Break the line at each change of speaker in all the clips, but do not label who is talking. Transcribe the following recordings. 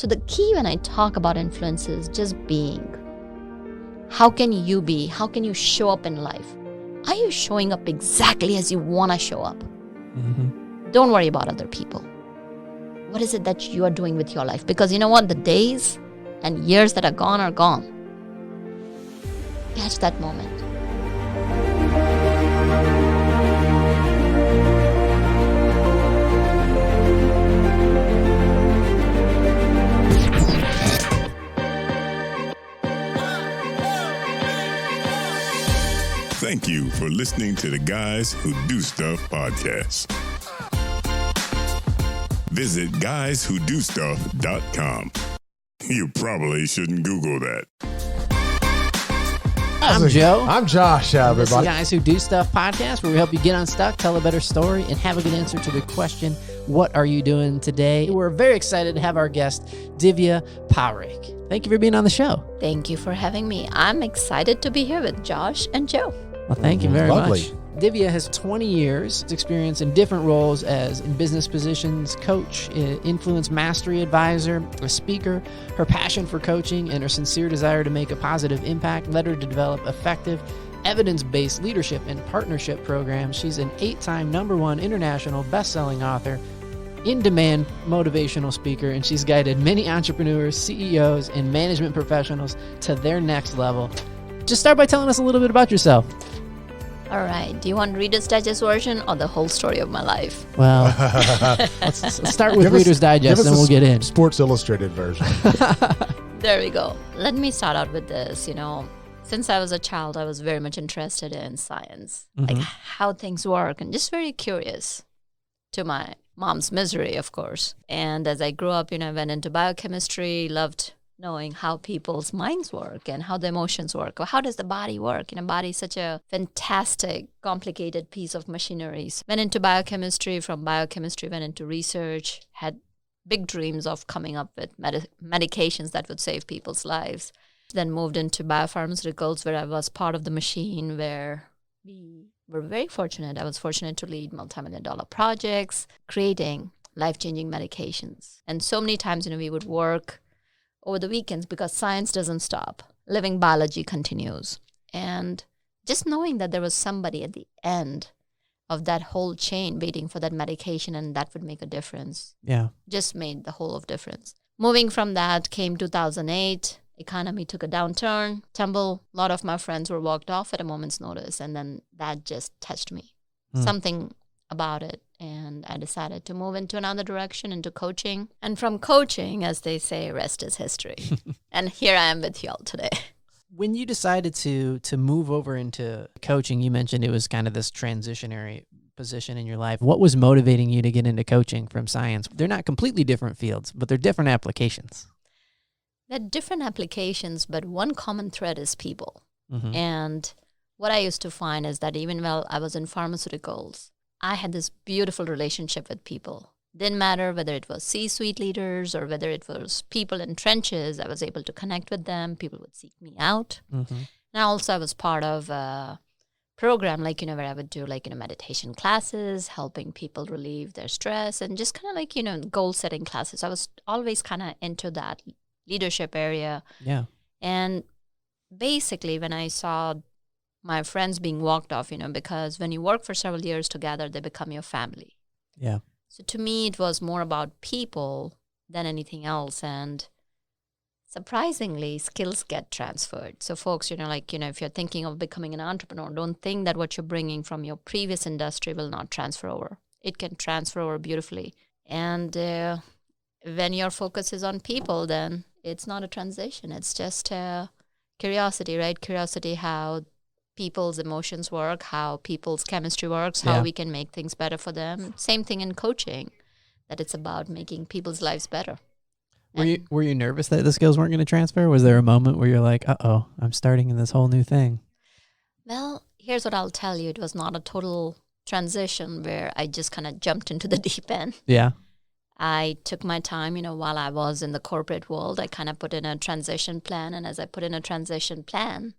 So the key when I talk about influence is just being. How can you be? How can you show up in life? Are you showing up exactly as you want to show up?
Mm-hmm.
Don't worry about other people. What is it that you are doing with your life? Because you know what? The days and years that are gone are gone. Catch that moment.
Thank you for listening to the Guys Who Do Stuff podcast. Visit guyswhodostuff.com. You probably shouldn't Google that.
I'm Joe.
I'm Josh,
This is
everybody.
Guys Who Do Stuff podcast, where we help you get unstuck, tell a better story, and have a good answer to the question, what are you doing today? We're very excited to have our guest, Divya Parekh. Thank you for being on the show.
Thank you for having me. I'm excited to be here with Josh and Joe.
Well, thank you very
Lovely.
much. Divya has 20 years experience in different roles as in business positions, coach, influence mastery advisor, a speaker. Her passion for coaching and her sincere desire to make a positive impact led her to develop effective, evidence-based leadership and partnership programs. She's an 8-time #1 international best-selling author, in-demand motivational speaker, and she's guided many entrepreneurs, CEOs, and management professionals to their next level. Just start by telling us a little bit about yourself.
All right. Do you want Reader's Digest version or the whole story of my life?
Well, let's start with
Give us-
Reader's Digest,
give us
then we'll
a
get in.
Sports Illustrated version.
There we go. Let me start out with this. Since I was a child, I was very much interested in science, like how things work, and just very curious, to my mom's misery, of course. And as I grew up, I went into biochemistry, loved knowing how people's minds work and how the emotions work. Or how does the body work? Body is such a fantastic, complicated piece of machinery. So went into biochemistry. From biochemistry, went into research, had big dreams of coming up with medications that would save people's lives. Then moved into biopharmaceuticals, where I was part of the machine, where we were very fortunate. I was fortunate to lead multi-million-dollar projects, creating life-changing medications. And so many times, we would work over the weekends because science doesn't stop. Living biology continues. And just knowing that there was somebody at the end of that whole chain waiting for that medication and that would make a difference
Yeah.
just made the whole of difference. Moving from that came 2008. Economy took a downturn, tumble. A lot of my friends were walked off at a moment's notice. And then that just touched me. Something about it. And I decided to move into another direction, into coaching. And from coaching, as they say, rest is history. And here I am with y'all today.
When you decided to move over into coaching, you mentioned it was kind of this transitionary position in your life. What was motivating you to get into coaching from science? They're not completely different fields, but they're different applications.
They're different applications, but one common thread is people.
Mm-hmm.
And what I used to find is that even while I was in pharmaceuticals, I had this beautiful relationship with people. Didn't matter whether it was C-suite leaders or whether it was people in trenches, I was able to connect with them. People would seek me out.
Mm-hmm.
And also I was part of a program where I would do meditation classes, helping people relieve their stress, and just kind of goal-setting classes. I was always kind of into that leadership area.
Yeah.
And basically when I saw my friends being walked off, because when you work for several years together, they become your family.
Yeah.
So to me, it was more about people than anything else. And surprisingly, skills get transferred. So folks, if you're thinking of becoming an entrepreneur, don't think that what you're bringing from your previous industry will not transfer over. It can transfer over beautifully. And when your focus is on people, then it's not a transition. It's just curiosity, right? Curiosity how people's emotions work, how people's chemistry works, how we can make things better for them. Same thing in coaching, that it's about making people's lives better.
Were you nervous that the skills weren't going to transfer? Was there a moment where you're like, uh-oh, I'm starting in this whole new thing?
Well, here's what I'll tell you. It was not a total transition where I just kind of jumped into the deep end.
Yeah.
I took my time, while I was in the corporate world, I kind of put in a transition plan. And as I put in a transition plan,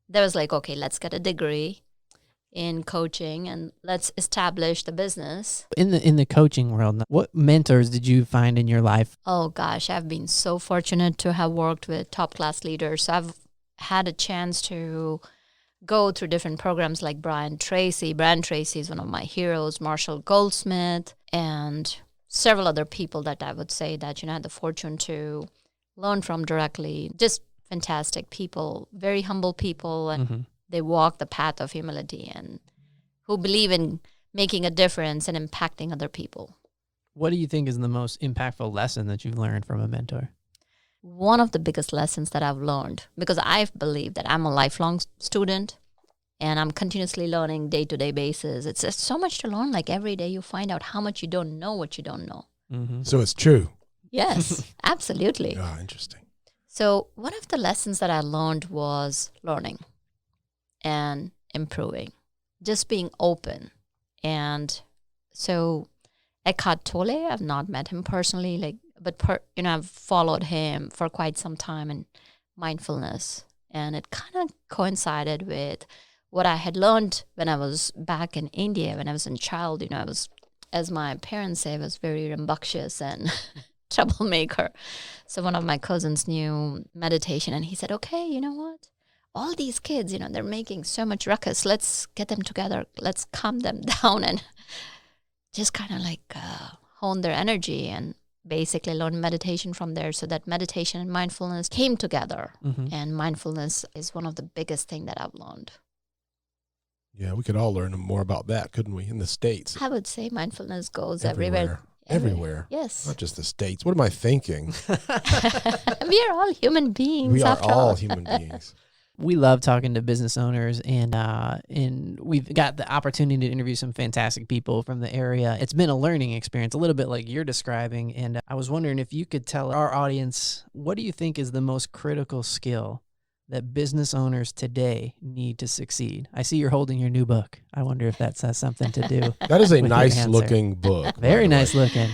there was okay, let's get a degree. in coaching and let's establish the business.
In the coaching world, what mentors did you find in your life?
Oh gosh, I've been so fortunate to have worked with top class leaders. So I've had a chance to go through different programs like Brian Tracy. Brian Tracy is one of my heroes, Marshall Goldsmith, and several other people that I would say that, I had the fortune to learn from directly. Just fantastic people, very humble people, and they walk the path of humility and who believe in making a difference and impacting other people.
What do you think is the most impactful lesson that you've learned from a mentor?
One of the biggest lessons that I've learned, because I believe that I'm a lifelong student and I'm continuously learning day-to-day basis. It's just so much to learn. Like every day you find out how much you don't know what you don't know.
So it's true.
Yes, absolutely.
Ah, interesting.
So one of the lessons that I learned was learning and improving, just being open. And so Eckhart Tolle, I've not met him personally, but I've followed him for quite some time in mindfulness, and it kind of coincided with what I had learned when I was back in India, when I was a child. I was, as my parents say, I was very rambunctious and troublemaker. So one of my cousins knew meditation, and he said, okay, you know what? All these kids, they're making so much ruckus. Let's get them together. Let's calm them down and just kind of hone their energy, and basically learn meditation from there. So that meditation and mindfulness came together. And mindfulness is one of the biggest thing that I've learned.
Yeah, we could all learn more about that, couldn't we, in the States?
I would say mindfulness goes
Everywhere.
Yes.
Not just the States. What am I thinking?
We are all human beings.
We are
after
all human beings.
We love talking to business owners, and we've got the opportunity to interview some fantastic people from the area. It's been a learning experience, a little bit like you're describing, and I was wondering if you could tell our audience, what do you think is the most critical skill that business owners today need to succeed? I see you're holding your new book. I wonder if that has something to do.
That is a
with your
nice
answer.
looking book.
Very nice looking.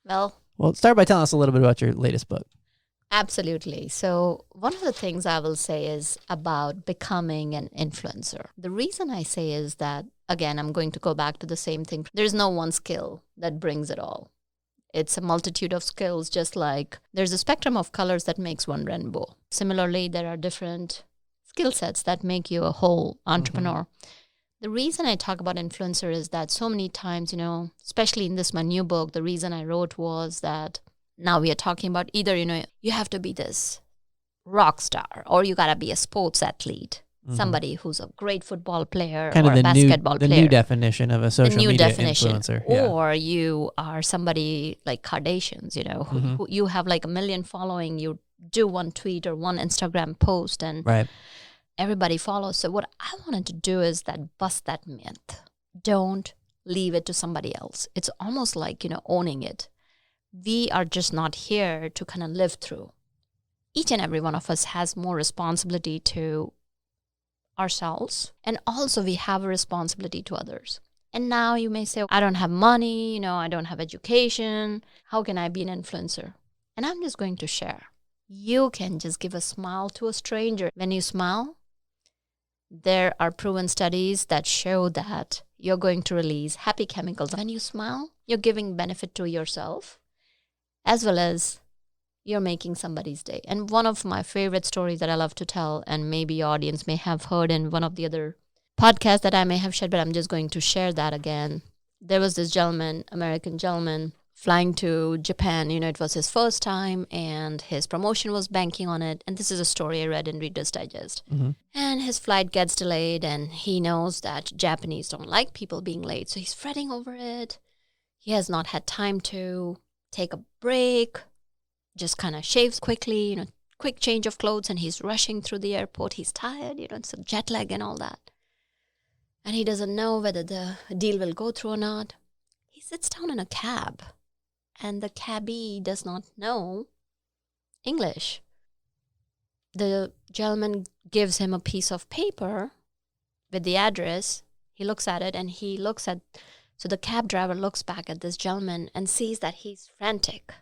Well,
Start by telling us a little bit about your latest book.
absolutely. So one of the things I will say is about becoming an influencer. The reason I say is that, again, I'm going to go back to the same thing. There's no one skill that brings it all. It's a multitude of skills, just like there's a spectrum of colors that makes one rainbow. Similarly, there are different skill sets that make you a whole entrepreneur. The reason I talk about influencer is that so many times, especially in my new book, the reason I wrote was that now we are talking about either, you have to be this rock star or you got to be a sports athlete, somebody who's a great football player
Kind
or
of
a basketball player.
The new definition of a social media
definition.
influencer. Yeah.
Or you are somebody like Kardashians, who you have like 1 million following, you do one tweet or one Instagram post and
Right.
everybody follows. So what I wanted to do is that bust that myth. Don't leave it to somebody else. It's almost like, owning it. We are just not here to kind of live through. Each and every one of us has more responsibility to ourselves, and also we have a responsibility to others. And now you may say, I don't have money, I don't have education. How can I be an influencer? And I'm just going to share. You can just give a smile to a stranger. When you smile, there are proven studies that show that you're going to release happy chemicals. When you smile, you're giving benefit to yourself, as well as you're making somebody's day. And one of my favorite stories that I love to tell, and maybe your audience may have heard in one of the other podcasts that I may have shared, but I'm just going to share that again. There was this gentleman, American gentleman, flying to Japan. It was his first time, and his promotion was banking on it. And this is a story I read in Reader's Digest. And his flight gets delayed, and he knows that Japanese don't like people being late. So he's fretting over it. He has not had time to take a break, just kind of shaves quickly, quick change of clothes, and he's rushing through the airport. He's tired, it's a jet lag and all that. And he doesn't know whether the deal will go through or not. He sits down in a cab, and the cabbie does not know English. The gentleman gives him a piece of paper with the address. He looks at it, and so the cab driver looks back at this gentleman and sees that he's frantic.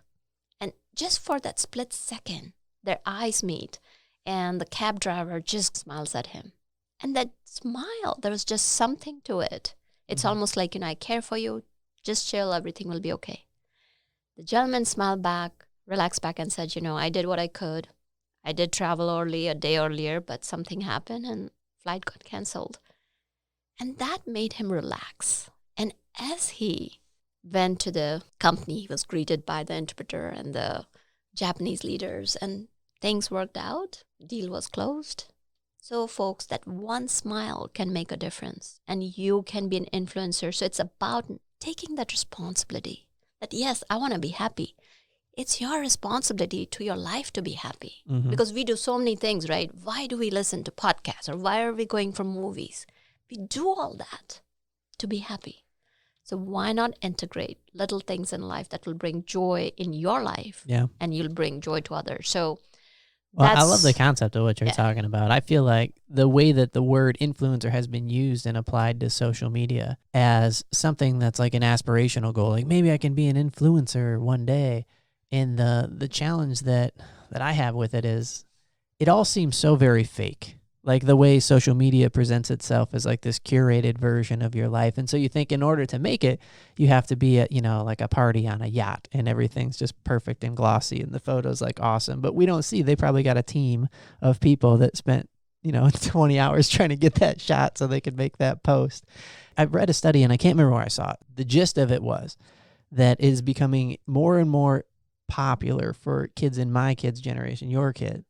And just for that split second, their eyes meet, and the cab driver just smiles at him. And that smile, there was just something to it. It's almost like, I care for you. Just chill. Everything will be okay. The gentleman smiled back, relaxed back and said, I did what I could. I did travel early, a day earlier, but something happened and flight got canceled. And that made him relax. And as he went to the company, he was greeted by the interpreter and the Japanese leaders, and things worked out. Deal was closed. So, folks, that one smile can make a difference, and you can be an influencer. So it's about taking that responsibility that, yes, I want to be happy. It's your responsibility to your life to be happy. Because we do so many things, right? Why do we listen to podcasts, or why are we going for movies? We do all that to be happy. So why not integrate little things in life that will bring joy in your life, and you'll bring joy to others. So
I love the concept of what you're talking about. I feel like the way that the word influencer has been used and applied to social media as something that's like an aspirational goal, like maybe I can be an influencer one day. And the challenge that I have with it is it all seems so very fake. Like the way social media presents itself as like this curated version of your life. And so you think in order to make it, you have to be at, like a party on a yacht and everything's just perfect and glossy and the photo's like awesome. But we don't see they probably got a team of people that spent, 20 hours trying to get that shot so they could make that post. I've read a study and I can't remember where I saw it. The gist of it was that it is becoming more and more popular for kids in my kid's generation, your kid,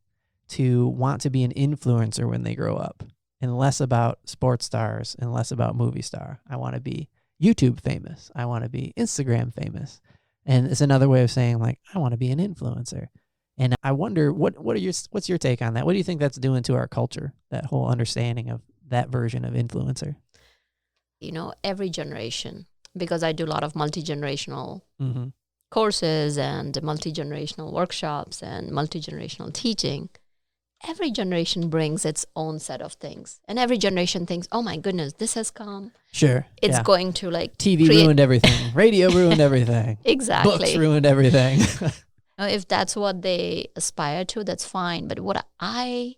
to want to be an influencer when they grow up, and less about sports stars and less about movie star. I want to be YouTube famous. I want to be Instagram famous. And it's another way of saying like, I want to be an influencer. And I wonder what's your take on that? What do you think that's doing to our culture? That whole understanding of that version of influencer?
Every generation, because I do a lot of multi-generational courses and multi-generational workshops and multi-generational teaching. Every generation brings its own set of things. And every generation thinks, oh my goodness, this has come.
Sure.
It's going to like
TV ruined everything. Radio ruined everything.
Exactly.
Books ruined everything.
If that's what they aspire to, that's fine. But what I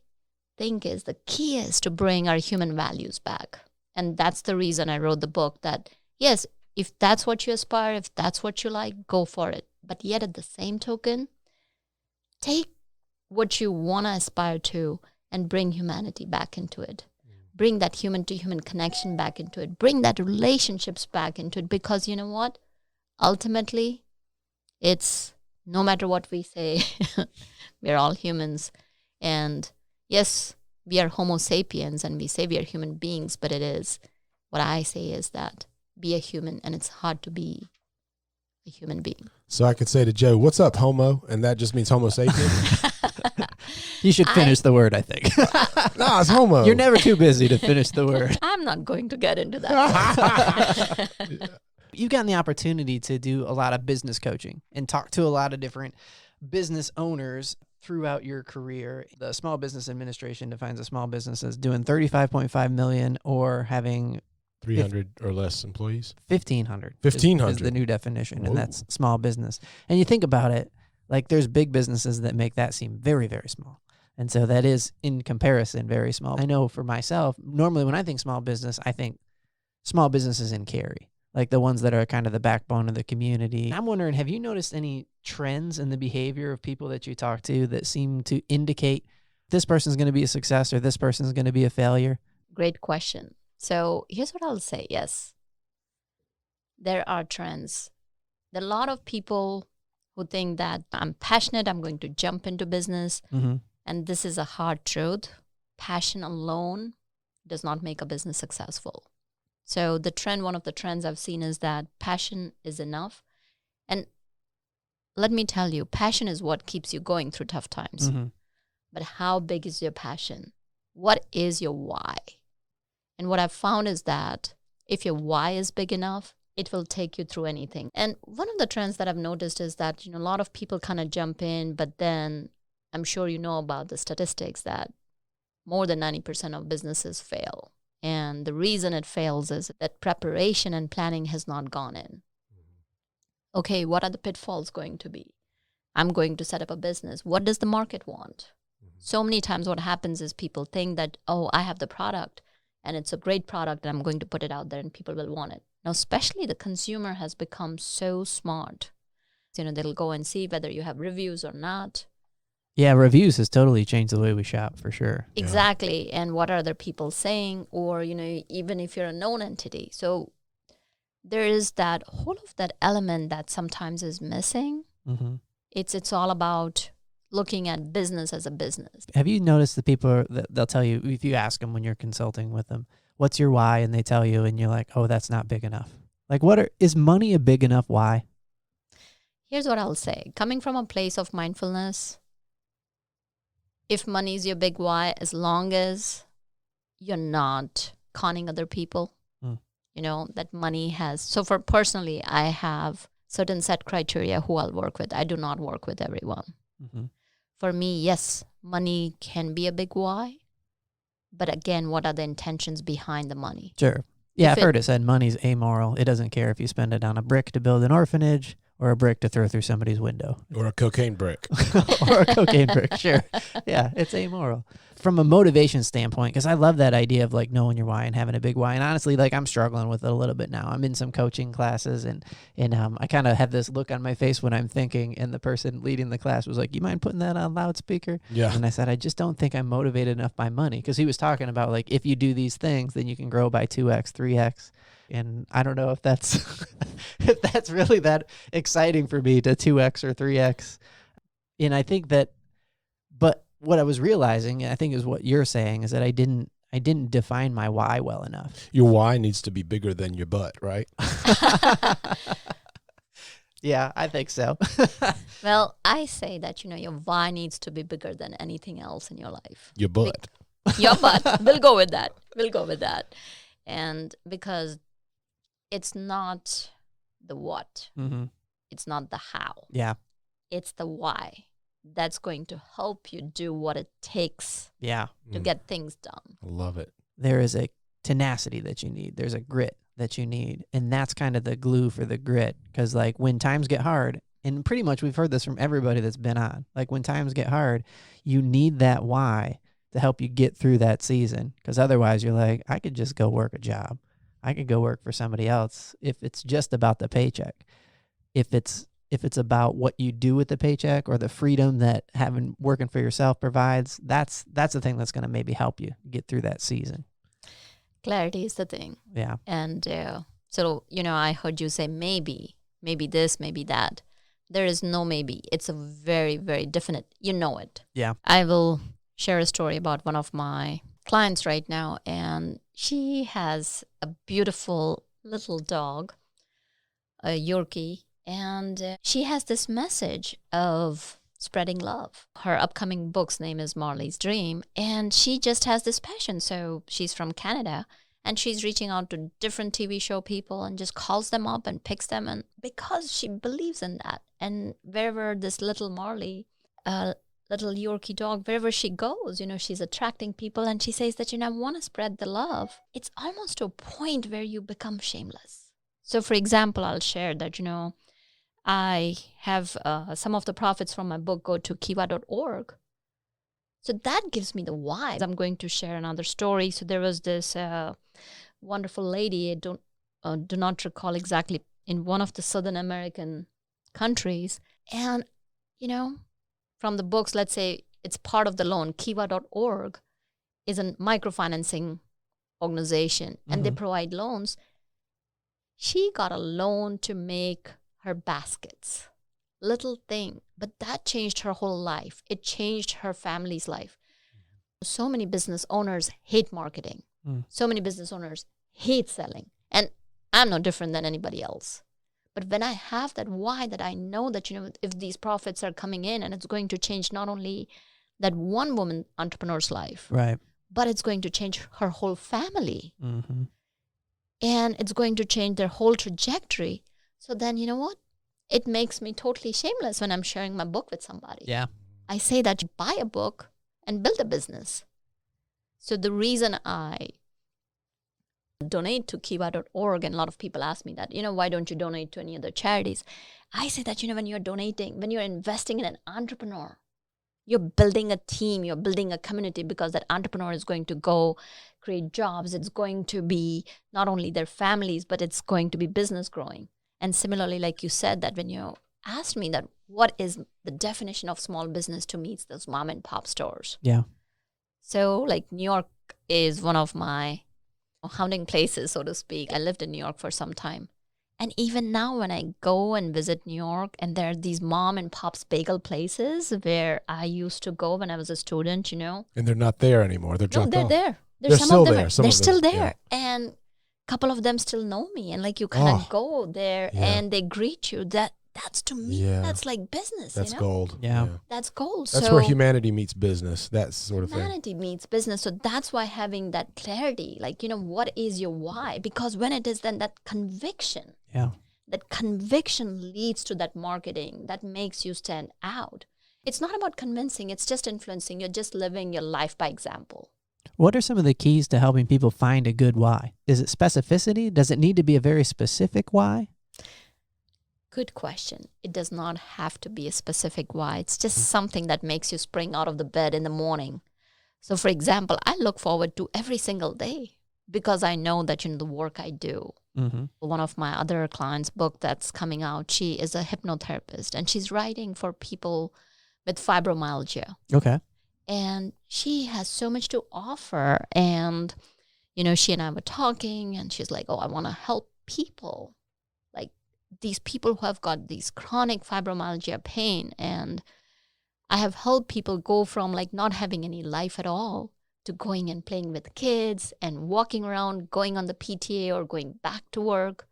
think is the key is to bring our human values back. And that's the reason I wrote the book, that yes, if that's what you aspire, if that's what you like, go for it. But yet at the same token, take what you want to aspire to and bring humanity back into it. Bring that human-to-human connection back into it. Bring that relationships back into it. Because you know what? Ultimately, it's no matter what we say, we're all humans. And yes, we are Homo sapiens and we say we are human beings, but what I say is that be a human, and it's hard to be a human being.
So I could say to Joe, what's up, homo? And that just means Homo sapien.
You should finish the word, I think.
No, it's homo.
You're never too busy to finish the word.
I'm not going to get into that.
You've gotten the opportunity to do a lot of business coaching and talk to a lot of different business owners throughout your career. The Small Business Administration defines a small business as doing $35.5 million or having
300 or less employees.
1,500.
1,500
is the new definition,
Whoa.
and that's small business. And you think about it, like there's big businesses that make that seem very, very small. And so that is, in comparison, very small. I know for myself, normally when I think small business, I think small businesses in Cary, like the ones that are kind of the backbone of the community. I'm wondering, have you noticed any trends in the behavior of people that you talk to that seem to indicate this person's going to be a success or this person's going to be a failure?
Great question. So here's what I'll say. Yes, there are trends. There are a lot of people who think that I'm passionate, I'm going to jump into business. And this is a hard truth. Passion alone does not make a business successful. So one of the trends I've seen is that passion is enough. And let me tell you, passion is what keeps you going through tough times. But how big is your passion? What is your why? And what I've found is that if your why is big enough, it will take you through anything. And one of the trends that I've noticed is that, a lot of people kind of jump in, but then I'm sure you know about the statistics that more than 90% of businesses fail. And the reason it fails is that preparation and planning has not gone in. Okay, what are the pitfalls going to be? I'm going to set up a business. What does the market want? So many times what happens is people think that, oh, I have the product. and it's a great product and I'm going to put it out there and people will want it. Now, especially the consumer has become so smart. They'll go and see whether you have reviews or not.
Yeah, reviews has totally changed the way we shop for sure.
Exactly. And what are other people saying? Or, even if you're a known entity. So there is that whole of that element that sometimes is missing.
Mm-hmm.
It's all about looking at business as a business.
Have you noticed the people that they'll tell you, if you ask them when you're consulting with them, what's your why? And they tell you, and you're like, oh, that's not big enough. Like, is money a big enough why?
Here's what I'll say. Coming from a place of mindfulness, if money is your big why, as long as you're not conning other people, that money has. So for personally, I have certain set criteria who I'll work with. I do not work with everyone.
Mm-hmm.
For me, yes, money can be a big why. But again, what are the intentions behind the money?
Sure. Yeah, I've heard it said money's amoral. It doesn't care if you spend it on a brick to build an orphanage or a brick to throw through somebody's window.
Or a cocaine brick.
Or a cocaine brick, sure. Yeah, it's amoral. From a motivation standpoint, because I love that idea of like knowing your why and having a big why. And honestly, like I'm struggling with it a little bit now. I'm in some coaching classes and I kind of have this look on my face when I'm thinking, and the person leading the class was like, you mind putting that on loudspeaker?
Yeah.
And I said, I just don't think I'm motivated enough by money. Because he was talking about like, if you do these things, then you can grow by 2x, 3x. And I don't know if that's if that's really that exciting for me to 2x or 3x. And I think that, but what I was realizing, I think is what you're saying, is that I didn't define my why well enough.
Your why needs to be bigger than your butt, right?
Yeah, I think so.
Well, I say that, your why needs to be bigger than anything else in your life.
Your butt.
Your butt. We'll go with that. And because it's not the what.
Mm-hmm.
It's not the how.
Yeah.
It's the why that's going to help you do what it takes to get things done.
I love it.
There is a tenacity that you need. There's a grit that you need. And that's kind of the glue for the grit. Because like when times get hard, and pretty much we've heard this from everybody that's been on, like when times get hard, you need that why to help you get through that season. Because otherwise you're like, I could just go work a job. I could go work for somebody else if it's just about the paycheck. If it's about what you do with the paycheck or the freedom that having working for yourself provides, that's the thing that's going to maybe help you get through that season.
Clarity is the thing.
Yeah.
And so, I heard you say maybe this, maybe that. There is no maybe. It's a very, very definite, it.
Yeah.
I will share a story about one of my clients right now, and she has a beautiful little dog, a Yorkie, and she has this message of spreading love. Her upcoming book's name is Marley's Dream, and she just has this passion. So she's from Canada, and she's reaching out to different TV show people and just calls them up and picks them, and because she believes in that. And wherever this little Marley, little Yorkie dog, wherever she goes, she's attracting people, and she says that, I want to spread the love. It's almost to a point where you become shameless. So, for example, I'll share that, I have some of the profits from my book go to kiva.org. So that gives me the why. I'm going to share another story. So there was this wonderful lady, I do not recall exactly, in one of the Southern American countries. And, from the books, let's say it's part of the loan, kiva.org is a microfinancing organization, and they provide loans. She got a loan to make her baskets. Little thing, but that changed her whole life. It changed her family's life. So many business owners hate marketing. So many business owners hate selling. And I'm no different than anybody else. But when I have that why, that I know that, if these profits are coming in and it's going to change not only that one woman entrepreneur's life,
right,
but it's going to change her whole family.
Mm-hmm.
And it's going to change their whole trajectory. So then, you know what? It makes me totally shameless when I'm sharing my book with somebody.
Yeah.
I say that you buy a book and build a business. So the reason I donate to kiva.org, and a lot of people ask me that, why don't you donate to any other charities? I say that, when you're donating, when you're investing in an entrepreneur, you're building a team, you're building a community, because that entrepreneur is going to go create jobs. It's going to be not only their families, but it's going to be business growing. And similarly, like you said, that when you asked me that what is the definition of small business, to me, it's those mom and pop stores.
Yeah.
So like New York is one of my haunting places, so to speak. I lived in New York for some time. And even now when I go and visit New York, and there are these mom and pop's bagel places where I used to go when I was a student, you know.
And they're not there anymore. They're
No,
dropped
they're
off.
there.
They're
Some
still
of them
there.
are,
Some
they're
of them,
still there.
yeah.
And a couple of them still know me. And like you kind of go there and they greet you. That's to me, that's like business.
That's
you know?
gold.
Yeah.
That's gold.
That's
so
where humanity meets business. That sort of thing.
humanity meets business. So that's why having that clarity, like, you know, what is your why? Because when it is then that conviction, that conviction leads to that marketing that makes you stand out. It's not about convincing. It's just influencing. You're just living your life by example.
What are some of the keys to helping people find a good why? Is it specificity? Does it need to be a very specific why?
Good question. It does not have to be a specific why. It's just something that makes you spring out of the bed in the morning. So, for example, I look forward to every single day because I know that, you know, the work I do.
Mm-hmm.
One of my other clients' book that's coming out, she is a hypnotherapist and she's writing for people with fibromyalgia.
Okay.
And she has so much to offer. And, you know, she and I were talking and she's like, oh, I want to help people. Like these people who have got these chronic fibromyalgia pain. And I have helped people go from like not having any life at all to going and playing with kids and walking around, going on the PTA or going back to work.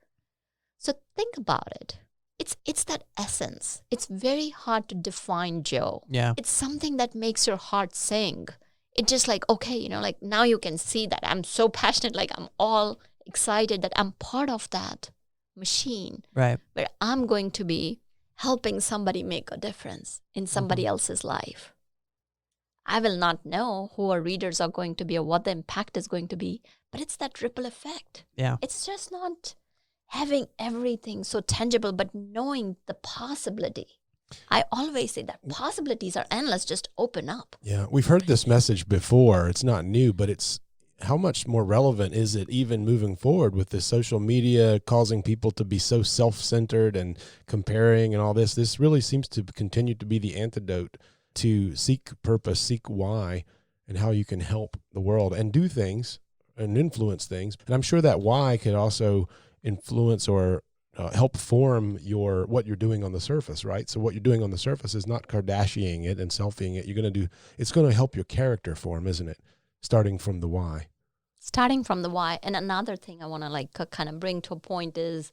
So think about it. It's that essence. It's very hard to define, Joe.
Yeah.
It's something that makes your heart sing. It's just like, okay, you know, like now you can see that I'm so passionate, like I'm all excited that I'm part of that machine.
Right.
Where I'm going to be helping somebody make a difference in somebody else's life. I will not know who our readers are going to be or what the impact is going to be, but it's that ripple effect.
Yeah.
It's just not having everything so tangible, but knowing the possibility. I always say that possibilities are endless. Just open up.
Yeah, we've heard this message before. It's not new, but it's how much more relevant is it even moving forward with this social media causing people to be so self-centered and comparing and all this? This really seems to continue to be the antidote to seek purpose, seek why, and how you can help the world and do things and influence things. And I'm sure that why could also influence or help form what you're doing on the surface, right? So what you're doing on the surface is not Kardashianing it and selfieing it. It's going to help your character form, isn't it? Starting from the why.
Starting from the why. And another thing I want to kind of bring to a point is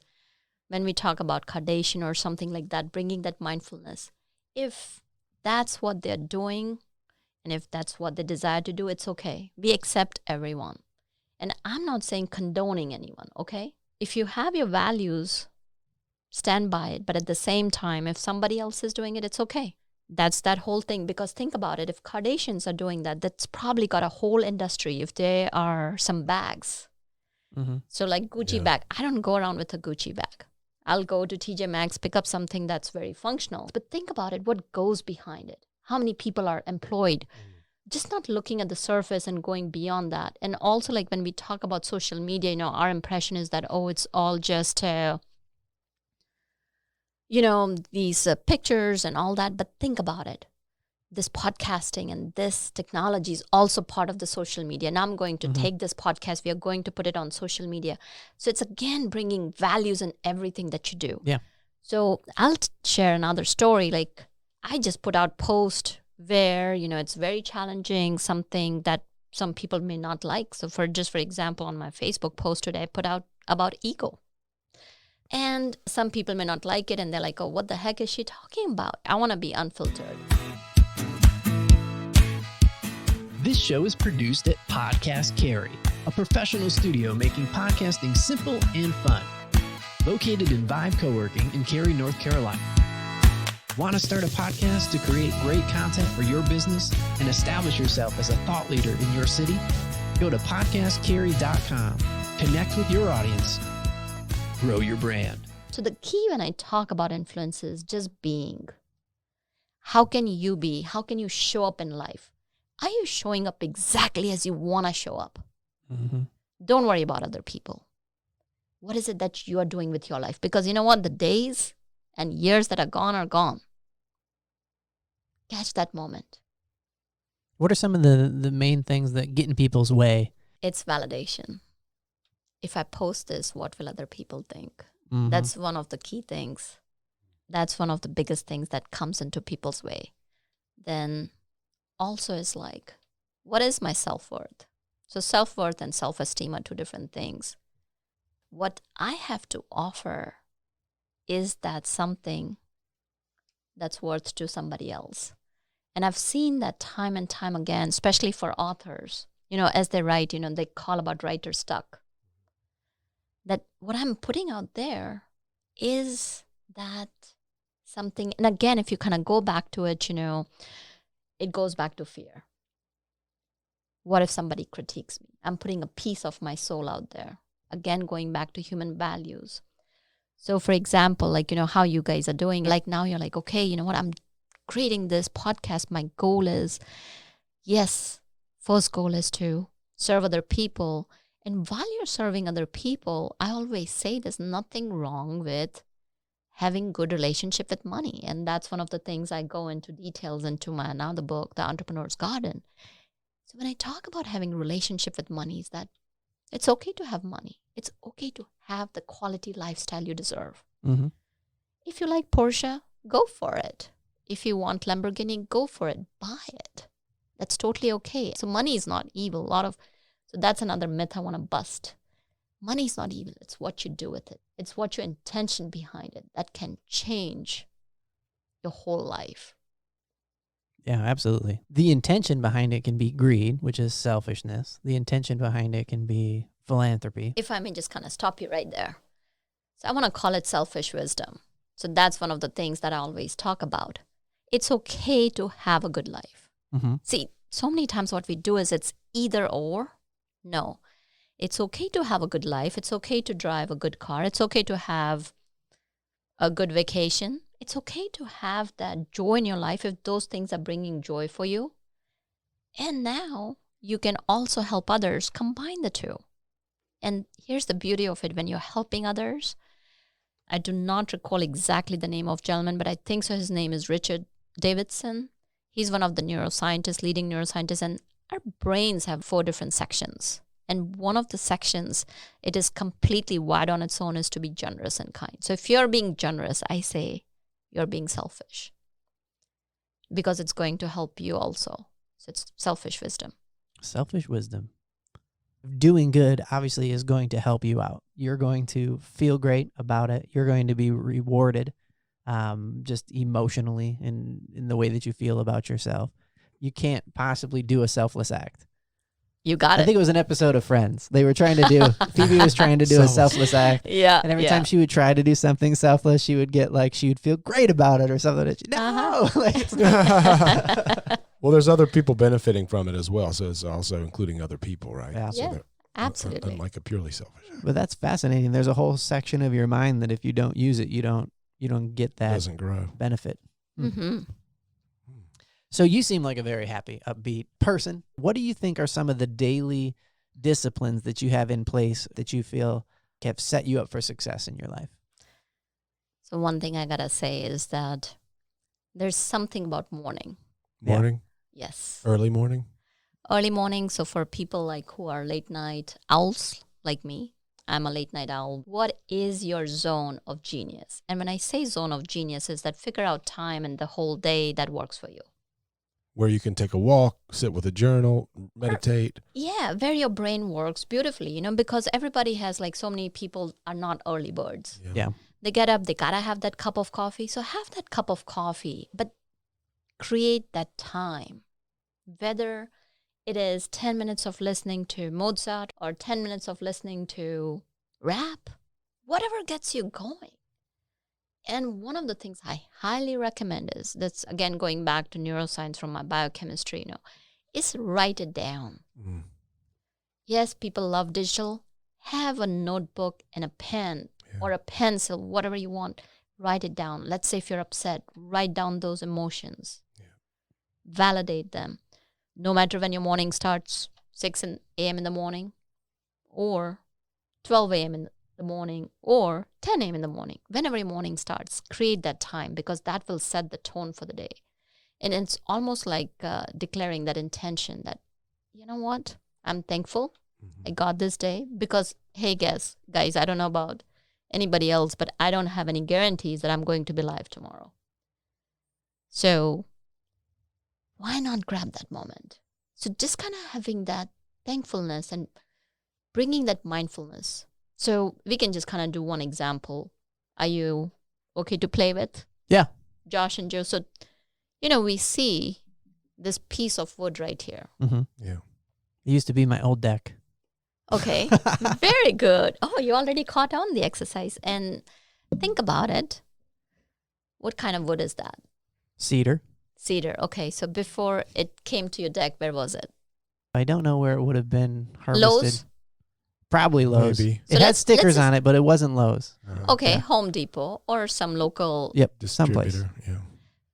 when we talk about Kardashian or something like that, bringing that mindfulness. If that's what they're doing and if that's what they desire to do, it's okay. We accept everyone. And I'm not saying condoning anyone, okay? If you have your values, stand by it. But at the same time, if somebody else is doing it, it's okay. That's that whole thing. Because think about it. If Kardashians are doing that, that's probably got a whole industry. If there are some bags.
Mm-hmm.
So like Gucci bag. I don't go around with a Gucci bag. I'll go to TJ Maxx, pick up something that's very functional. But think about it. What goes behind it? How many people are employed? Just not looking at the surface and going beyond that. And also like when we talk about social media, you know, our impression is that, oh, it's all just, these pictures and all that. But think about it. This podcasting and this technology is also part of the social media. Now I'm going to take this podcast. We are going to put it on social media. So it's again bringing values in everything that you do.
Yeah.
So I'll share another story. Like I just put out post where, you know, it's very challenging, something that some people may not like. So for example, on my Facebook post today, I put out about ego. And some people may not like it and they're like, oh, what the heck is she talking about? I want to be unfiltered.
This show is produced at Podcast Carry, a professional studio making podcasting simple and fun. Located in Vibe Co-working in Cary, North Carolina. Want to start a podcast to create great content for your business and establish yourself as a thought leader in your city? Go to podcastcarry.com. Connect with your audience. Grow your brand.
So the key when I talk about influence is just being. How can you be? How can you show up in life? Are you showing up exactly as you want to show up?
Mm-hmm.
Don't worry about other people. What is it that you are doing with your life? Because you know what? The days and years that are gone are gone. Catch that moment.
What are some of the main things that get in people's way?
It's validation. If I post this, what will other people think?
Mm-hmm.
That's one of the key things. That's one of the biggest things that comes into people's way. Then also is like, what is my self-worth? So self-worth and self-esteem are two different things. What I have to offer, is that something that's worth to somebody else? And I've seen that time and time again, especially for authors, as they write, they call about writer stuck. That what I'm putting out there, is that something? And again, if you kind of go back to it, it goes back to fear. What if somebody critiques me? I'm putting a piece of my soul out there. Again, going back to human values. So for example, like, how you guys are doing, like now you're like, okay, you know what? I'm creating this podcast. My goal is, yes, first goal is to serve other people. And while you're serving other people, I always say there's nothing wrong with having good relationship with money. And that's one of the things I go into details into my another book, The Entrepreneur's Garden. So when I talk about having a relationship with money, is that it's okay to have money. It's okay to have the quality lifestyle you deserve.
Mm-hmm.
If you like Porsche, go for it. If you want Lamborghini, go for it. Buy it. That's totally okay. So money is not evil. So that's another myth I want to bust. Money is not evil. It's what you do with it. It's what your intention behind it that can change your whole life.
Yeah, absolutely. The intention behind it can be greed, which is selfishness. The intention behind it can be philanthropy.
If I may just kind of stop you right there. So I want to call it selfish wisdom. So that's one of the things that I always talk about. It's okay to have a good life.
Mm-hmm.
See, so many times what we do is it's either or. No. It's okay to have a good life. It's okay to drive a good car. It's okay to have a good vacation. It's okay to have that joy in your life if those things are bringing joy for you. And now you can also help others. Combine the two. And here's the beauty of it. When you're helping others, I do not recall exactly the name of gentleman, but I think so. His name is Richard Davidson. He's one of the neuroscientists, leading neuroscientists. And our brains have 4 different sections. And one of the sections, it is completely wired on its own, is to be generous and kind. So if you're being generous, I say you're being selfish, because it's going to help you also. So it's selfish wisdom.
Selfish wisdom. Doing good obviously is going to help you out. You're going to feel great about it. You're going to be rewarded just emotionally in the way that you feel about yourself. You can't possibly do a selfless act.
You got it.
I think it was an episode of Friends. They were trying to do, Phoebe was trying to do a selfless act.
Yeah.
And every time she would try to do something selfless, she would get she would feel great about it or something. No!
Well, there's other people benefiting from it as well. So it's also including other people, right?
Yeah.
So
Absolutely.
unlike a purely selfish.
But that's fascinating. There's a whole section of your mind that if you don't use it, you don't get that
Doesn't grow.
benefit.
Mm-hmm.
So you seem like a very happy, upbeat person. What do you think are some of the daily disciplines that you have in place that you feel have set you up for success in your life?
So one thing I got to say is that there's something about morning.
Morning?
Yes.
Early morning?
Early morning. So for people who are late night owls like me, I'm a late night owl. What is your zone of genius? And when I say zone of genius, is that figure out time in the whole day that works for you.
Where you can take a walk, sit with a journal, meditate.
Yeah, where your brain works beautifully, because everybody has so many people are not early birds.
Yeah.
They get up, they got to have that cup of coffee. So have that cup of coffee, but create that time. Whether it is 10 minutes of listening to Mozart or 10 minutes of listening to rap, whatever gets you going. And one of the things I highly recommend is, that's again going back to neuroscience from my biochemistry, is write it down.
Mm.
Yes, people love digital. Have a notebook and a pen or a pencil, whatever you want. Write it down. Let's say if you're upset, write down those emotions. Yeah. Validate them. No matter when your morning starts, 6 a.m. in the morning, or 12 a.m. in the morning, or 10 a.m. in the morning. Whenever your morning starts, create that time, because that will set the tone for the day. And it's almost like declaring that intention that, you know what, I'm thankful I got this day, because, hey, guys, I don't know about anybody else, but I don't have any guarantees that I'm going to be alive tomorrow. So why not grab that moment? So just kind of having that thankfulness and bringing that mindfulness. So we can just kind of do one example. Are you okay to play with?
Yeah.
Josh and Joe. So, we see this piece of wood right here.
Mm-hmm.
Yeah.
It used to be my old deck.
Okay. Very good. Oh, you already caught on the exercise. And think about it. What kind of wood is that?
Cedar.
Cedar. Okay. So before it came to your deck, where was it?
I don't know where it would have been harvested.
Lowe's?
Probably Lowe's.
Maybe.
It had stickers on it, but it wasn't Lowe's.
Okay.
Yeah.
Home Depot or some local.
Yep.
Distributor.
Someplace.
Yeah.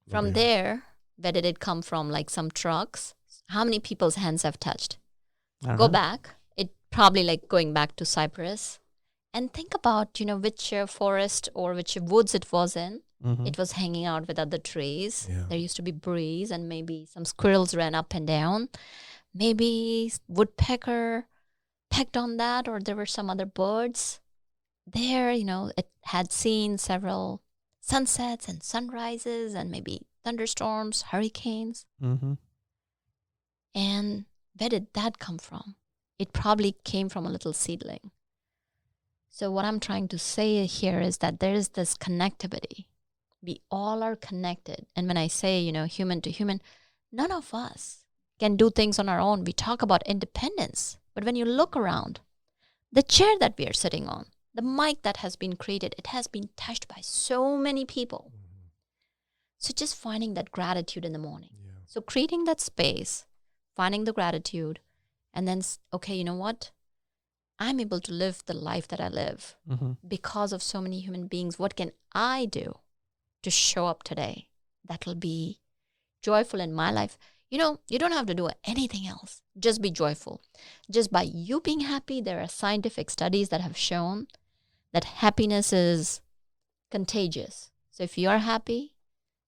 From there, where did it come from? Like some trucks? How many people's hands have touched?
I don't
Go
know.
back. It probably like going back to Cyprus. And think about, which forest or which woods it was in.
Mm-hmm.
It was hanging out with other trees.
Yeah.
There used to be breeze, and maybe some squirrels ran up and down. Maybe woodpecker pecked on that, or there were some other birds. There, it had seen several sunsets and sunrises and maybe thunderstorms, hurricanes.
Mm-hmm.
And where did that come from? It probably came from a little seedling. So what I'm trying to say here is that there is this connectivity. We all are connected. And when I say, human to human, none of us can do things on our own. We talk about independence. But when you look around, the chair that we are sitting on, the mic that has been created, it has been touched by so many people. So just finding that gratitude in the morning.
Yeah.
So creating that space, finding the gratitude, and then, okay, you know what? I'm able to live the life that I live because of so many human beings. What can I do to show up today that will be joyful in my life? You don't have to do anything else. Just be joyful. Just by you being happy, there are scientific studies that have shown that happiness is contagious. So if you are happy,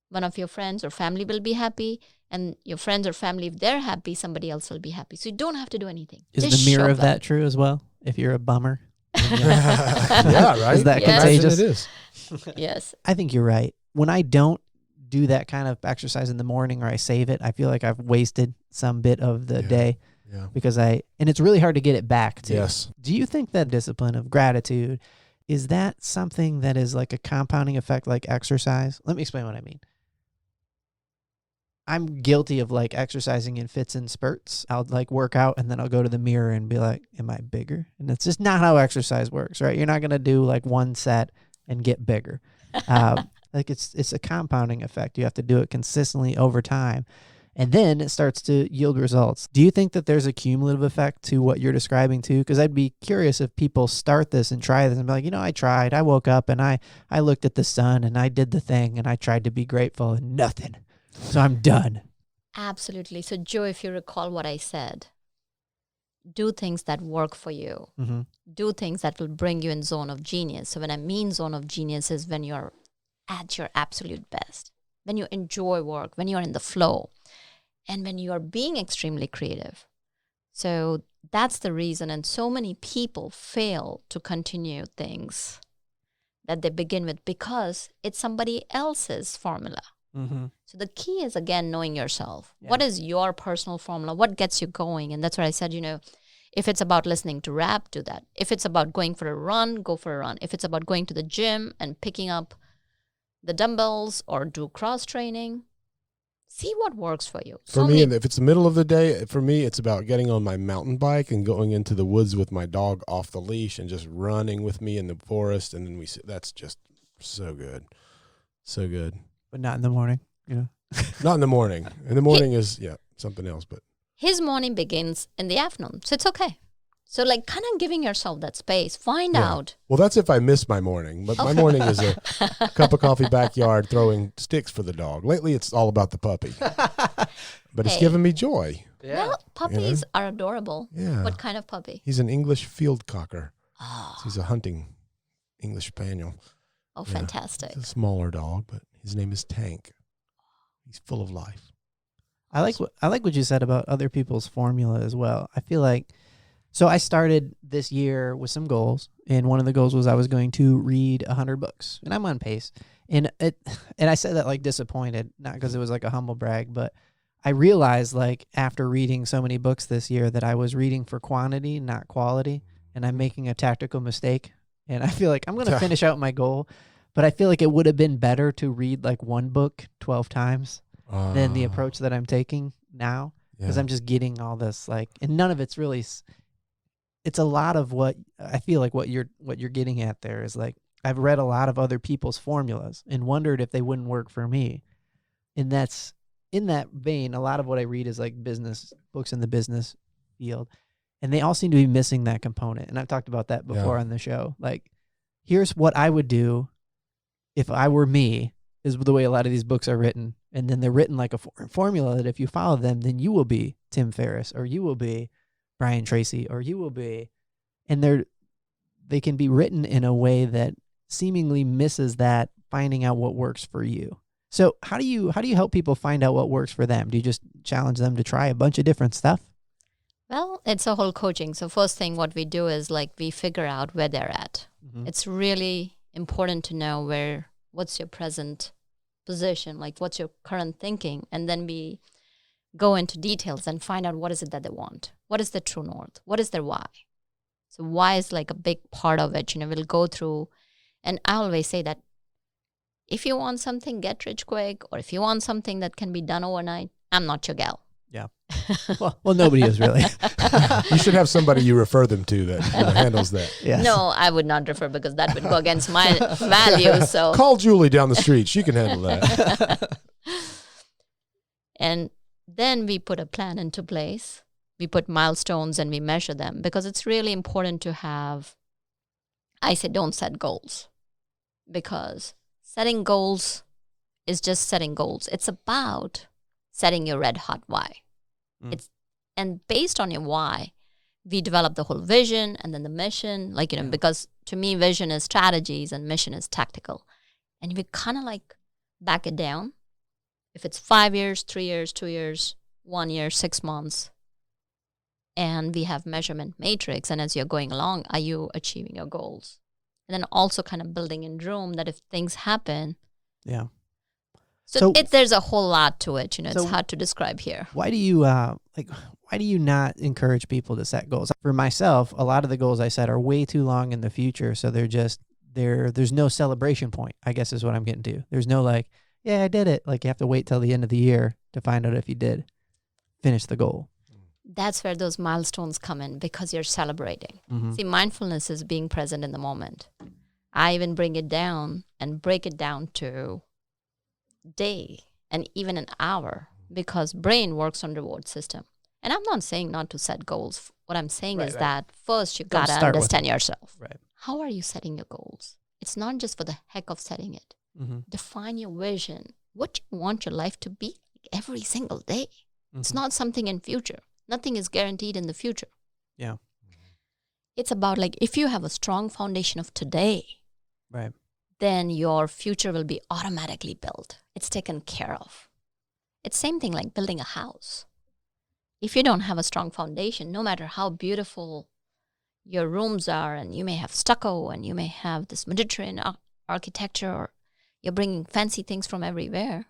one of your friends or family will be happy, and your friends or family, if they're happy, somebody else will be happy. So you don't have to do anything.
Is
Just
the mirror
show
of
up.
that true as well? If you're a bummer?
Yeah, right.
Is that
Yes.
contagious?
It is.
Yes.
I think you're right. When I don't do that kind of exercise in the morning, or I save it, I feel like I've wasted some bit of the
Yeah.
day
Yeah.
because and it's really hard to get it back too.
Yes.
Do you think that discipline of gratitude, is that something that is like a compounding effect like exercise? Let me explain what I mean. I'm guilty of like exercising in fits and spurts. I'll like work out and then I'll go to the mirror and be like, am I bigger? And it's just not how exercise works, right? You're not going to do like one set and get bigger. Like it's a compounding effect. You have to do it consistently over time. And then it starts to yield results. Do you think that there's a cumulative effect to what you're describing too? Because I'd be curious if people start this and try this and be like, I tried. I woke up and I looked at the sun and I did the thing and I tried to be grateful and nothing. So I'm done.
Absolutely. So, Joe, if you recall what I said, do things that work for you.
Mm-hmm.
Do things that will bring you in zone of genius. So when I mean zone of genius is when you're at your absolute best, when you enjoy work, when you're in the flow, and when you are being extremely creative. So that's the reason. And so many people fail to continue things that they begin with because it's somebody else's formula.
Mm-hmm.
So the key is, again, knowing yourself.
Yeah.
What is your personal formula? What gets you going? And that's what I said, if it's about listening to rap, do that. If it's about going for a run, go for a run. If it's about going to the gym and picking up the dumbbells or do cross training, see what works for you.
For me, if it's the middle of the day, for me, it's about getting on my mountain bike and going into the woods with my dog off the leash and just running with me in the forest. And then that's just so good. So good.
But not in the morning,
Not in the morning. In the morning is, something else. But
his morning begins in the afternoon, so it's okay. So like kind of giving yourself that space. Find out.
Well, that's if I miss my morning. But my morning is a cup of coffee, backyard, throwing sticks for the dog. Lately, it's all about the puppy. But it's
Hey.
giving me joy.
Well, Puppies are adorable.
Yeah.
What kind of puppy?
He's an English field cocker.
Oh,
So he's a hunting English spaniel.
oh,
Yeah.
fantastic.
He's a smaller dog, but his name is Tank. He's full of life.
I like what you said about other people's formula as well. I feel like, so I started this year with some goals, and one of the goals was I was going to read 100 books, and I'm on pace. And I said that like disappointed, not because it was like a humble brag, but I realized like after reading so many books this year that I was reading for quantity, not quality, and I'm making a tactical mistake. And I feel like I'm going to finish out my goal, but I feel like it would have been better to read like one book 12 times than the approach that I'm taking now, because I'm just getting all this like, and none of it's really. It's a lot of what I feel like what you're getting at there is like I've read a lot of other people's formulas and wondered if they wouldn't work for me. And that's in that vein, a lot of what I read is like business books in the business field, and they all seem to be missing that component. And I've talked about that before on the show. Like, here's what I would do if I were me, is the way a lot of these books are written. And then they're written like a formula that if you follow them, then you will be Tim Ferriss, or you will be Brian Tracy, or you will be, and they can be written in a way that seemingly misses that finding out what works for you. So how do you help people find out what works for them? Do you just challenge them to try a bunch of different stuff?
Well, it's a whole coaching. So first thing what we do is like we figure out where they're at. Mm-hmm. It's really important to know what's your present position, like what's your current thinking, and then we go into details and find out what is it that they want. What is the true north? What is their why? So why is like a big part of it. We'll go through, and I always say that if you want something, get rich quick, or if you want something that can be done overnight, I'm not your gal.
Yeah. Well, nobody is really.
You should have somebody you refer them to that handles that.
Yes.
No, I would not refer, because that would go against my values. So
call Julie down the street. She can handle that.
And then we put a plan into place. We put milestones and we measure them, because it's really important to have, I say don't set goals, because setting goals is just setting goals. It's about setting your red hot why. And based on your why, we develop the whole vision and then the mission, because to me, vision is strategies and mission is tactical. And we kind of like back it down. If it's 5 years, 3 years, 2 years, 1 year, 6 months, and we have measurement matrix, and as you're going along, are you achieving your goals? And then also kind of building in room that if things happen.
Yeah.
So there's a whole lot to it, it's hard to describe here.
Why do you not encourage people to set goals? For myself, a lot of the goals I set are way too long in the future, so there's no celebration point, I guess is what I'm getting to. There's no like, yeah, I did it. Like you have to wait till the end of the year to find out if you did finish the goal.
That's where those milestones come in, because you're celebrating. Mm-hmm. See, mindfulness is being present in the moment. I even bring it down and break it down to day and even an hour, because brain works on reward system. And I'm not saying not to set goals. What I'm saying is that first you got to understand yourself.
Right.
How are you setting your goals? It's not just for the heck of setting it. Mm-hmm. Define your vision. What you want your life to be every single day. Mm-hmm. It's not something in future. Nothing is guaranteed in the future.
Yeah.
It's about like if you have a strong foundation of today,
right,
then your future will be automatically built. It's taken care of. It's same thing like building a house. If you don't have a strong foundation, no matter how beautiful your rooms are, and you may have stucco and you may have this Mediterranean architecture, or you're bringing fancy things from everywhere,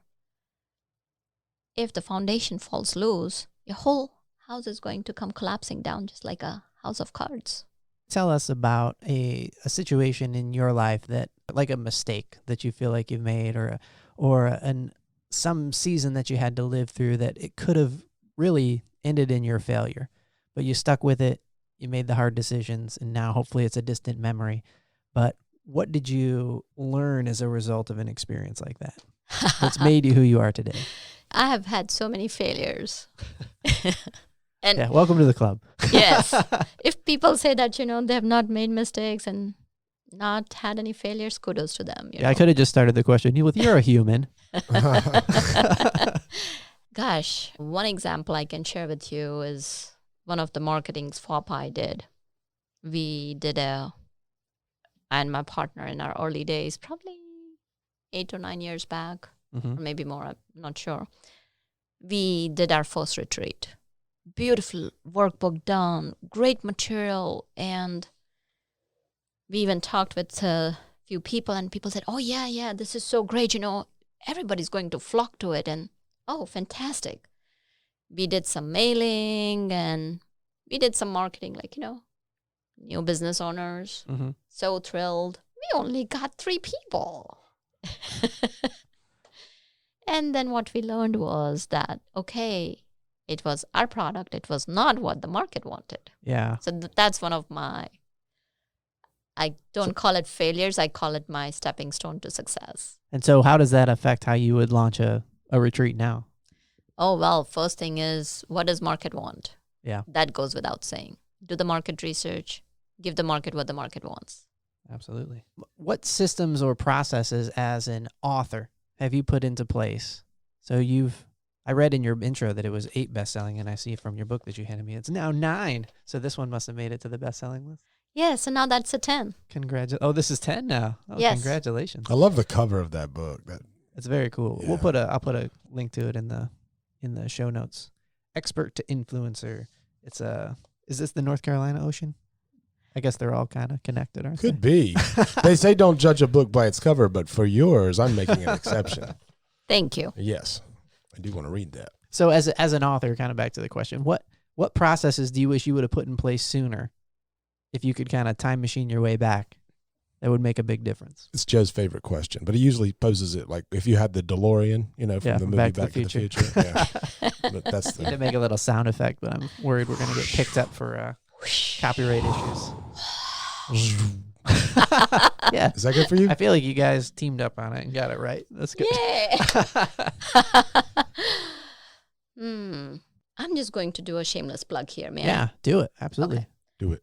if the foundation falls loose, your whole house is going to come collapsing down just like a house of cards.
Tell us about a situation in your life that, like a mistake that you feel like you've made, or some season that you had to live through that it could have really ended in your failure, but you stuck with it, you made the hard decisions, and now hopefully it's a distant memory. But what did you learn as a result of an experience like that that's made you who you are today?
I have had so many failures. And
yeah, welcome to the club.
Yes. If people say that, they have not made mistakes and not had any failures, kudos to them.
I could have just started the question with, you're a human.
Gosh, one example I can share with you is one of the marketing swap I did. We did I and my partner in our early days, probably 8 or 9 years back, or maybe more, I'm not sure. We did our first retreat. Beautiful workbook done, great material, and we even talked with a few people, and people said, oh, yeah, this is so great, everybody's going to flock to it, and oh, fantastic. We did some mailing, and we did some marketing, like, new business owners. So thrilled. We only got 3 people. And then what we learned was that, okay, it was our product. It was not what the market wanted.
Yeah.
So that's one of my, I don't call it failures. I call it my stepping stone to success.
And so how does that affect how you would launch a retreat now?
Oh, well, first thing is, what does market want?
Yeah.
That goes without saying. Do the market research. Give the market what the market wants.
Absolutely. What systems or processes as an author have you put into place? So I read in your intro that it was 8 best-selling, and I see from your book that you handed me, it's now 9. So this one must have made it to the best-selling list.
Yeah, so now that's a 10.
Oh, this is 10 now. Oh,
yes.
Congratulations.
I love the cover of that book.
It's very cool.
Yeah.
I'll put a link to it in the show notes. Expert to influencer. Is this the North Carolina Ocean? I guess they're all kind of connected, aren't
Could be. They say don't judge a book by its cover, but for yours, I'm making an exception.
Thank you.
Yes, I do want to read that.
So as an author, kind of back to the question, what processes do you wish you would have put in place sooner if you could kind of time machine your way back? That would make a big difference.
It's Joe's favorite question, but he usually poses it like if you had the DeLorean, from the movie Back to the Future. Yeah. But that's
Need to make a little sound effect, but I'm worried we're going to get picked up for copyright issues. Yeah.
Is that good for you?
I feel like you guys teamed up on it and got it right. That's good.
Yeah. I'm just going to do a shameless plug here, man.
Yeah, do it. Absolutely.
Okay.
Do it.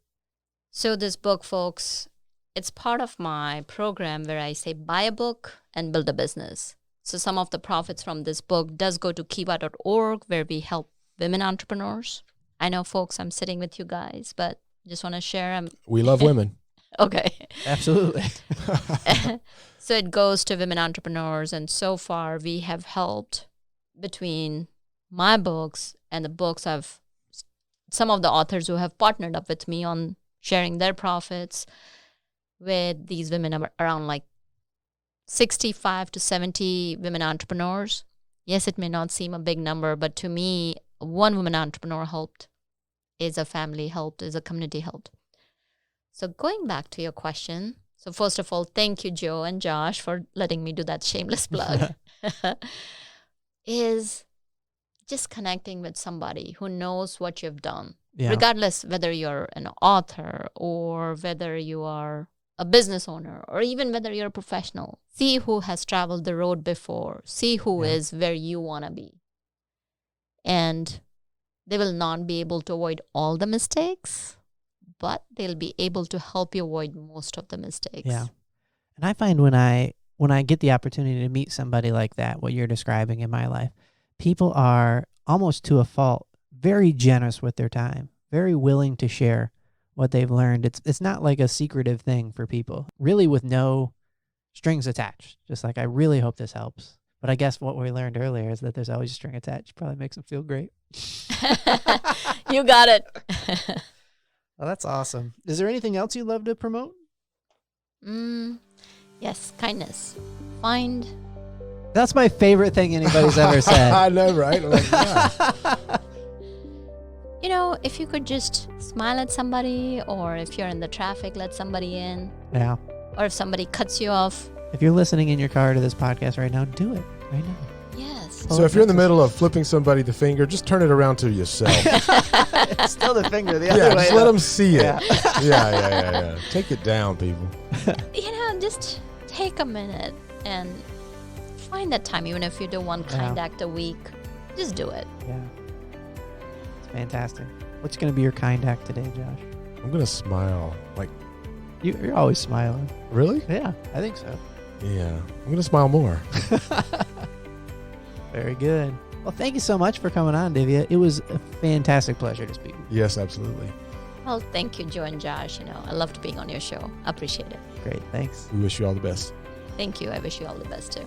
So this book, folks, it's part of my program where I say buy a book and build a business. So some of the profits from this book does go to kiva.org, where we help women entrepreneurs. I know, folks, I'm sitting with you guys, but just want to share.
We love women.
Okay.
Absolutely.
So it goes to women entrepreneurs. And so far, we have helped between my books and the books of some of the authors who have partnered up with me on sharing their profits with these women, around like 65 to 70 women entrepreneurs. Yes, it may not seem a big number, but to me, one woman entrepreneur helped is a family helped, is a community helped. So going back to your question, so first of all, thank you, Joe and Josh, for letting me do that shameless plug, is just connecting with somebody who knows what you've done, regardless whether you're an author or whether you are a business owner or even whether you're a professional. See who has traveled the road before. See who is where you want to be. And they will not be able to avoid all the mistakes, but they'll be able to help you avoid most of the mistakes.
Yeah. And I find when I get the opportunity to meet somebody like that, what you're describing in my life, people are almost to a fault very generous with their time, very willing to share what they've learned. It's not like a secretive thing for people, really, with no strings attached. Just like, I really hope this helps. But I guess what we learned earlier is that there's always a string attached. Probably makes them feel great.
You got it.
Well, that's awesome. Is there anything else you'd love to promote?
Yes, kindness.
That's my favorite thing anybody's ever said.
I know, right? I'm like, yeah.
If you could just smile at somebody, or if you're in the traffic, let somebody in.
Yeah.
Or if somebody cuts you off.
If you're listening in your car to this podcast right now, do it right now.
Yes.
So if you're in the middle of flipping somebody the finger, just turn it around to yourself.
It's still the finger the other way.
Just let them see it. Yeah. Take it down, people.
Just take a minute and find that time, even if you do one kind act a week. Just do it.
Yeah. It's fantastic. What's going to be your kind act today, Josh?
I'm going to smile. Like,
you're always smiling.
Really?
Yeah, I think so.
Yeah. I'm going to smile more.
Very good. Well, thank you so much for coming on, Divya. It was a fantastic pleasure to speak with you.
Yes, absolutely.
Well, thank you, Joe and Josh. I loved being on your show. Appreciate it.
Great. Thanks.
We wish you all the best.
Thank you. I wish you all the best too.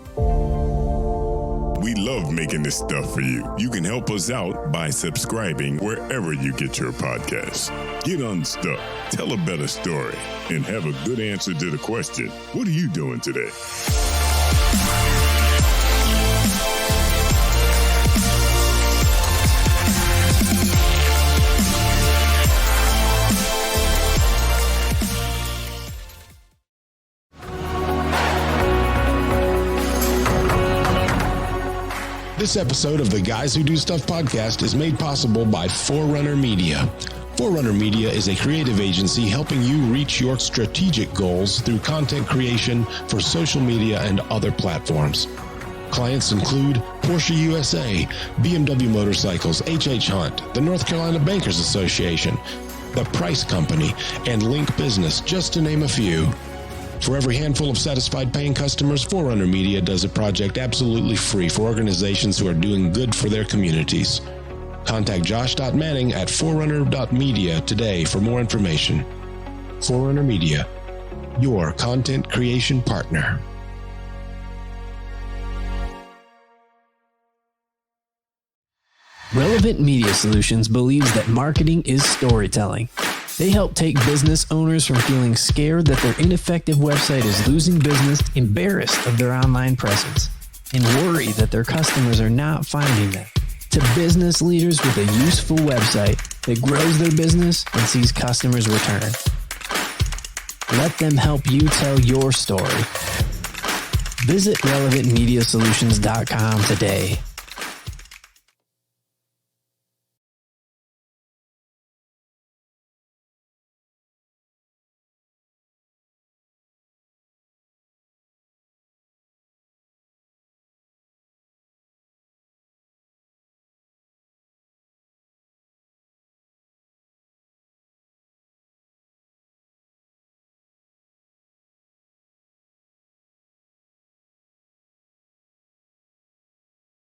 We love making this stuff for you. You can help us out by subscribing wherever you get your podcasts. Get unstuck, tell a better story, and have a good answer to the question, what are you doing today?
This episode of the Guys Who Do Stuff podcast is made possible by Forerunner Media. Forerunner Media is a creative agency helping you reach your strategic goals through content creation for social media and other platforms. Clients include Porsche USA, BMW Motorcycles, H.H. Hunt, the North Carolina Bankers Association, The Price Company, and Link Business, just to name a few. For every handful of satisfied paying customers, Forerunner Media does a project absolutely free for organizations who are doing good for their communities. Contact Josh.Manning at forerunner.media today for more information. Forerunner Media, your content creation partner.
Relevant Media Solutions believes that marketing is storytelling. They help take business owners from feeling scared that their ineffective website is losing business, embarrassed of their online presence, and worry that their customers are not finding them, to business leaders with a useful website that grows their business and sees customers return. Let them help you tell your story. Visit relevantmediasolutions.com today.